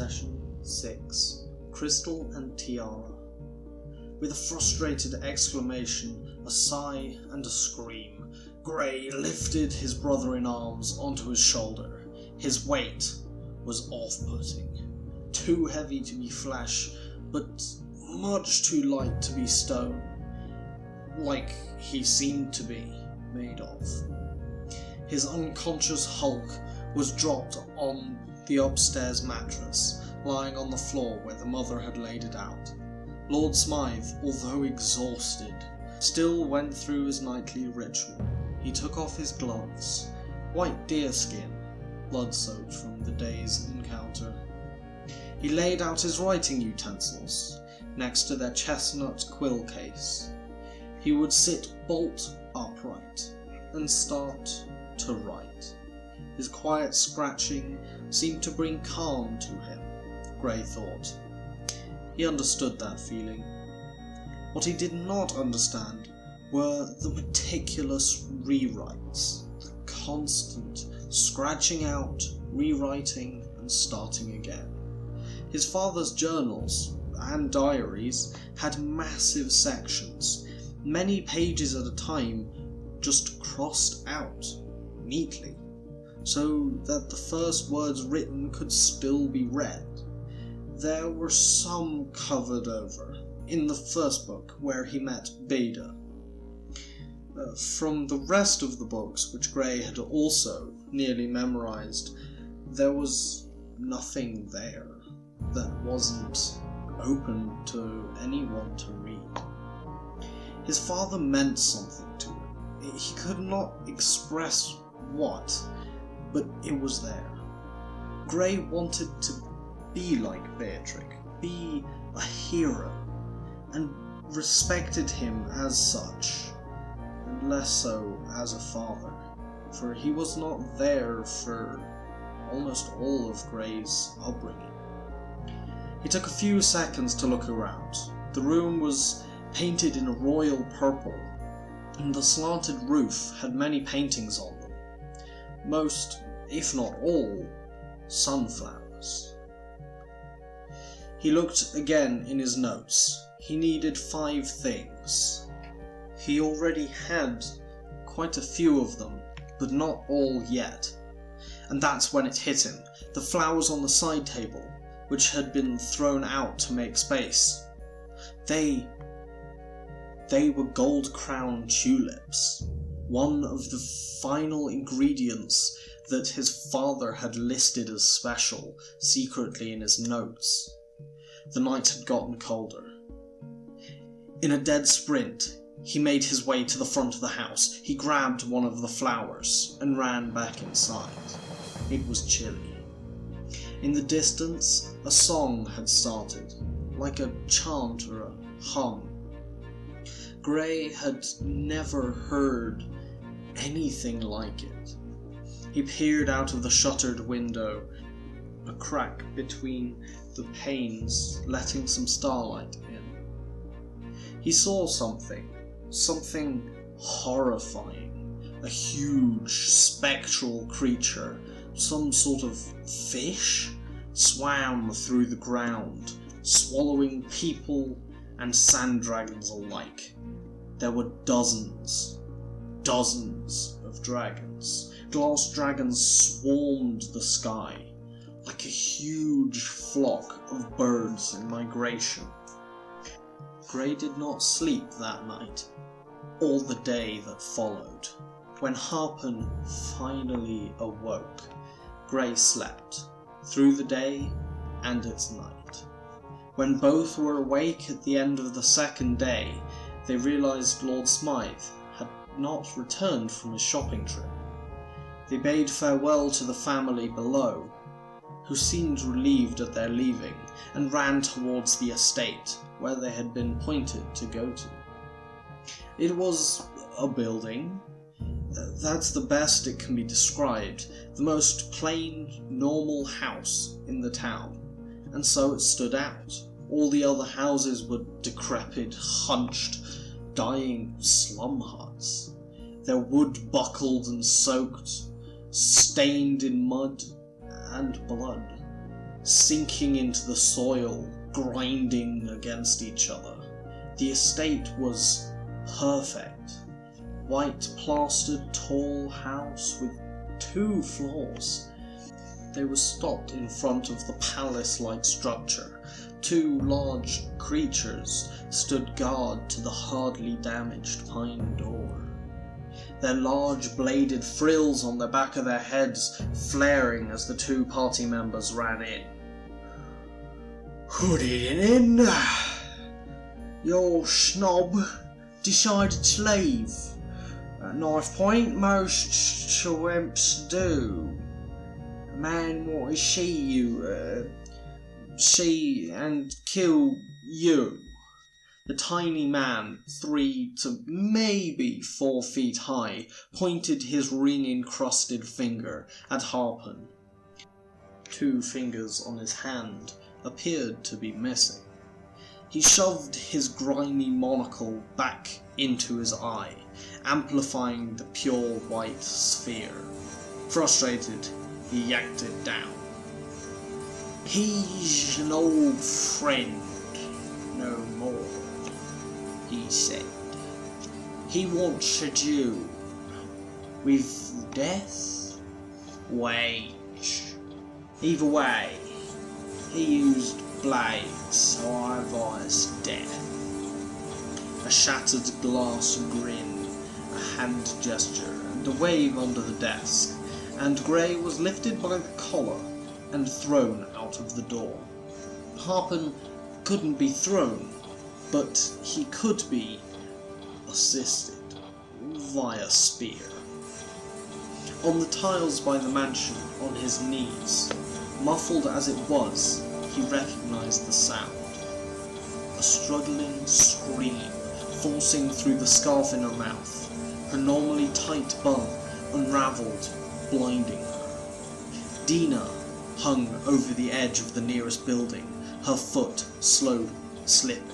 Session 6. Crystal and Tiara. With a frustrated exclamation, a sigh, and a scream, Gray lifted his brother in arms onto his shoulder. His weight was off-putting, too heavy to be flesh, but much too light to be stone, like he seemed to be made of. His unconscious hulk was dropped on the upstairs mattress, lying on the floor where the mother had laid it out. Lord Smythe, although exhausted, still went through his nightly ritual. He took off his gloves, white deerskin, blood-soaked from the day's encounter. He laid out his writing utensils next to their chestnut quill case. He would sit bolt upright and start to write. His quiet scratching seemed to bring calm to him, Gray thought. He understood that feeling. What he did not understand were the meticulous rewrites, the constant scratching out, rewriting, and starting again. His father's journals and diaries had massive sections, many pages at a time, just crossed out neatly, so that the first words written could still be read. There were some covered over, in the first book where he met Beda. From the rest of the books, which Gray had also nearly memorized, there was nothing there that wasn't open to anyone to read. His father meant something to him. He could not express what, but it was there. Gray wanted to be like Beatrix, be a hero, and respected him as such, and less so as a father, for he was not there for almost all of Gray's upbringing. He took a few seconds to look around. The room was painted in a royal purple, and the slanted roof had many paintings on them. Most, if not all, sunflowers. He looked again in his notes. He needed 5 things. He already had quite a few of them, but not all yet. And that's when it hit him. The flowers on the side table, which had been thrown out to make space. They were gold-crowned tulips, one of the final ingredients that his father had listed as special, secretly in his notes. The night had gotten colder. In a dead sprint, he made his way to the front of the house. He grabbed one of the flowers and ran back inside. It was chilly. In the distance, a song had started, like a chant or a hum. Gray had never heard anything like it. He peered out of the shuttered window, a crack between the panes letting some starlight in. He saw something horrifying, a huge spectral creature, some sort of fish, swam through the ground, swallowing people and sand dragons alike. There were dozens of dragons. Glass dragons swarmed the sky, like a huge flock of birds in migration. Gray did not sleep that night, or the day that followed. When Harpen finally awoke, Gray slept, through the day and its night. When both were awake at the end of the second day, they realized Lord Smythe had not returned from his shopping trip. They bade farewell to the family below, who seemed relieved at their leaving, and ran towards the estate where they had been pointed to go to. It was a building. That's the best it can be described. The most plain, normal house in the town, and so it stood out. All the other houses were decrepit, hunched, dying slum huts. Their wood buckled and soaked, stained in mud and blood. sinking into the soil, grinding against each other. The estate was perfect. White plastered tall house with 2 floors. They were stopped in front of the palace-like structure. 2 large creatures stood guard to the hardly damaged pine door, their large bladed frills on the back of their heads flaring as the 2 party members ran in. "Good evening. Your snob decided to leave. At knife point, most shrimps do. A man wanted to see and kill you." The tiny man, 3 to maybe 4 feet high, pointed his ring-encrusted finger at Harpen. 2 fingers on his hand appeared to be missing. He shoved his grimy monocle back into his eye, amplifying the pure white sphere. Frustrated, he yanked it down. "He's an old friend, no more," he said. "He wants a Jew. With death? Wage. Either way, he used blades, so I advise death." A shattered glass grin, a hand gesture, and a wave under the desk, and Grey was lifted by the collar and thrown out of the door. Harpen couldn't be thrown, but he could be assisted via spear. On the tiles by the mansion, on his knees, muffled as it was, he recognized the sound. A struggling scream, forcing through the scarf in her mouth. Her normally tight bun unraveled, blinding her. Dina hung over the edge of the nearest building, her foot slowly slipping.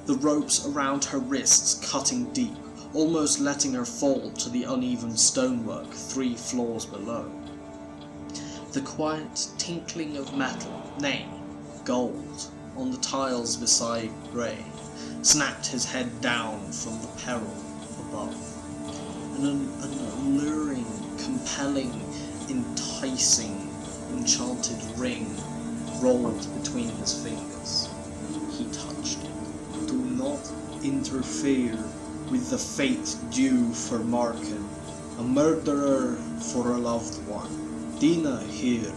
The ropes around her wrists cutting deep, almost letting her fall to the uneven stonework 3 floors below. The quiet tinkling of metal, nay, gold, on the tiles beside Grey, snapped his head down from the peril above. An alluring, compelling, enticing, enchanted ring rolled between his fingers. He touched it. "Do not interfere with the fate due for Marken, a murderer for a loved one. Dina here."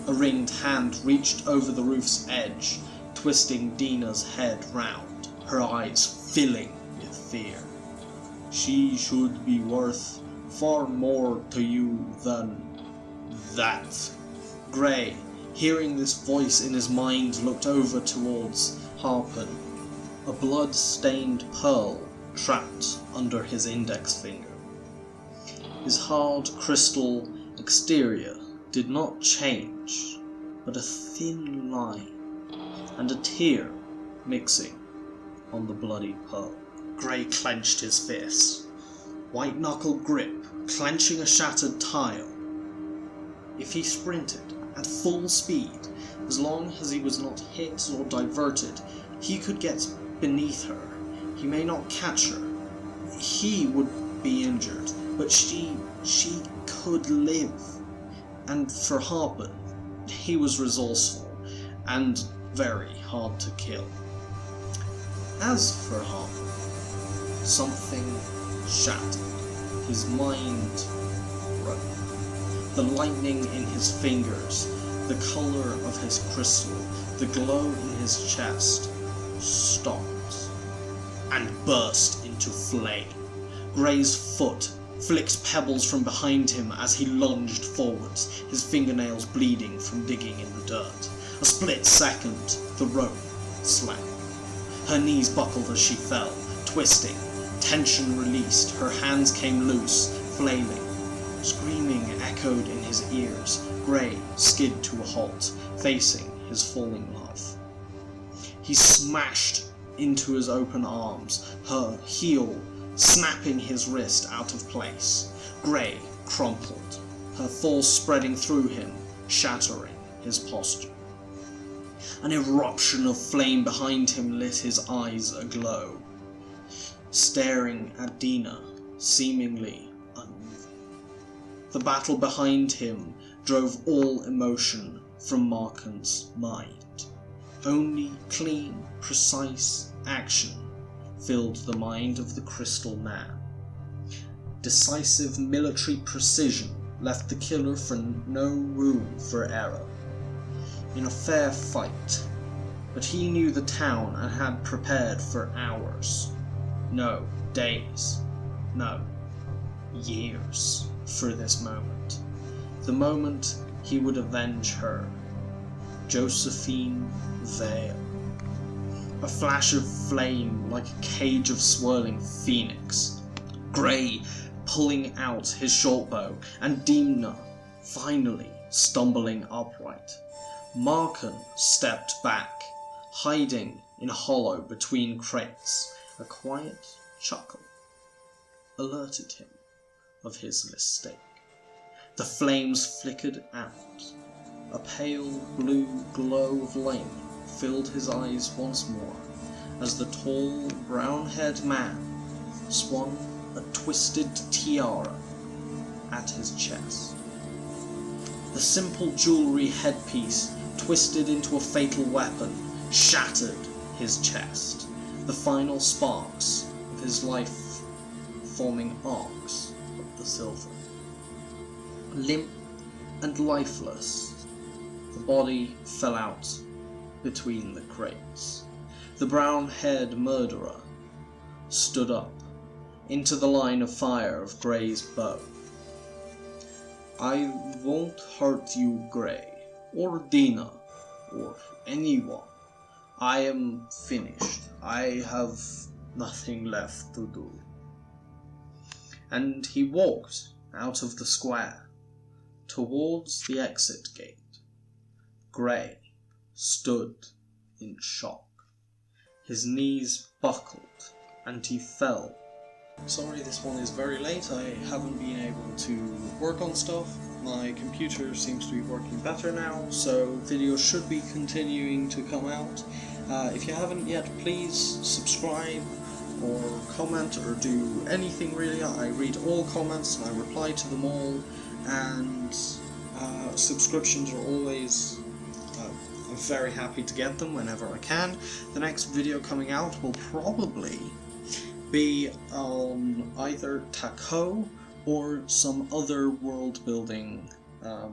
A ringed hand reached over the roof's edge, twisting Dina's head round, her eyes filling with fear. "She should be worth far more to you than that." Grey, hearing this voice in his mind, looked over towards Harpen, a blood-stained pearl trapped under his index finger. His hard crystal exterior did not change, but a thin line and a tear mixing on the bloody pearl. Grey clenched his fist, white-knuckle grip clenching a shattered tile. If he sprinted at full speed, as long as he was not hit or diverted, he could get beneath her. He may not catch her. He would be injured, but she could live. And for Harpen, he was resourceful and very hard to kill. As for Harpen, something shattered. His mind broke. The lightning in his fingers, the color of his crystal, the glow in his chest stopped and burst into flame. Grey's foot flicked pebbles from behind him as he lunged forwards, his fingernails bleeding from digging in the dirt. A split second, the rope slacked. Her knees buckled as she fell, twisting. Tension released, her hands came loose, flailing. Screaming echoed in his ears. Grey skid to a halt, facing his falling love. He smashed into his open arms, her heel snapping his wrist out of place. Grey crumpled, her force spreading through him, shattering his posture. An eruption of flame behind him lit his eyes aglow, staring at Dina, seemingly unmoving. The battle behind him drove all emotion from Markhan's mind. Only clean, precise action filled the mind of the Crystal Man. Decisive military precision left the killer for no room for error. In a fair fight, but he knew the town and had prepared for hours, no days, no years for this moment. The moment he would avenge her, Josephine Vale. A flash of flame like a cage of swirling phoenix. Gray pulling out his shortbow, and Dina finally stumbling upright. Markhan stepped back, hiding in a hollow between crates. A quiet chuckle alerted him of his mistake. The flames flickered out. A pale blue glow of lightning filled his eyes once more as the tall, brown-haired man swung a twisted tiara at his chest. The simple jewelry headpiece, twisted into a fatal weapon, shattered his chest, the final sparks of his life forming arcs of the silver. Limp and lifeless, the body fell out between the crates. The brown-haired murderer stood up into the line of fire of Gray's bow. "I won't hurt you, Gray, or Dina, or anyone. I am finished. I have nothing left to do." And he walked out of the square, towards the exit gate. Gray stood in shock. His knees buckled, and he fell. Sorry, this one is very late. I haven't been able to work on stuff. My computer seems to be working better now, so videos should be continuing to come out. If you haven't yet, please subscribe or comment or do anything really. I read all comments and I reply to them all, and subscriptions are always... I'm very happy to get them whenever I can. The next video coming out will probably be on either Taco or some other world building